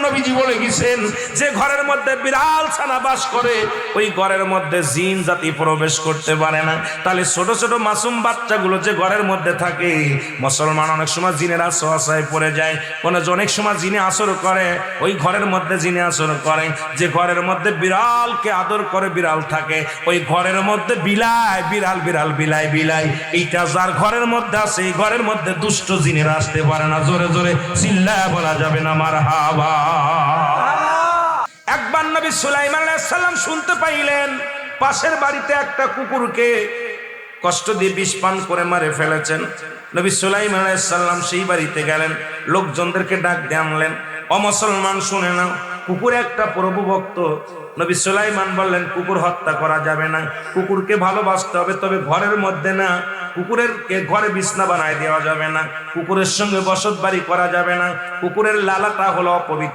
নবীজি বলে গেছেন যে ঘরের মধ্যে বিড়াল ছানা বাস করে ওই ঘরের মধ্যে জিন জাতি প্রবেশ করতে পারে না। তাহলে ছোট ছোট মাসুম বাচ্চাগুলো যে ঘরের মধ্যে থাকে, মুসলমান অনেক সময় জিনের আশ্রয় পড়ে যায়, অনেক সময় জিনে আসর করে, ওই ঘরের মধ্যে জিনে আসর করে। যে ঘরের মধ্যে বিড়ালকে আদর করে বিড়াল থাকে, ওই ঘরের মধ্যে বিলাই বিড়াল বিড়াল বিলাই বিলাই, এইটা যার ঘরের মধ্যে আছে এই ঘরের মধ্যে দুষ্ট জিনেরা আসতে পারে না। জোরে জোরে চিল্লায়া বলা যাবে না মারহাবা। একবার নবী সুলাইমান আলাইহিস সালাম শুনতে পাইলেন পাশের বাড়িতে একটা কুকুরকে কষ্ট দিয়ে বিষ পান করে মারে ফেলেছেন। নবী সুলাইমান আলাইহিস সালাম সেই বাড়িতে গেলেন, লোকজনদেরকে ডাক দিয়ে আনলেন। ও মুসলমান শুনে নাও, কুকুর একটা প্রভু ভক্ত। নবী সুলাইমান বললেন কুকুর হত্যা করা যাবে না, কুকুরকে ভালোবাসতে হবে, তবে ঘরের মধ্যে না। কুকুরের ঘরে বিছনা বানায় দেওয়া যাবে না, কুকুরের সঙ্গে বসত বাড়ি করা যাবে না, কুকুরের লালাটা হলো অপবিত্র।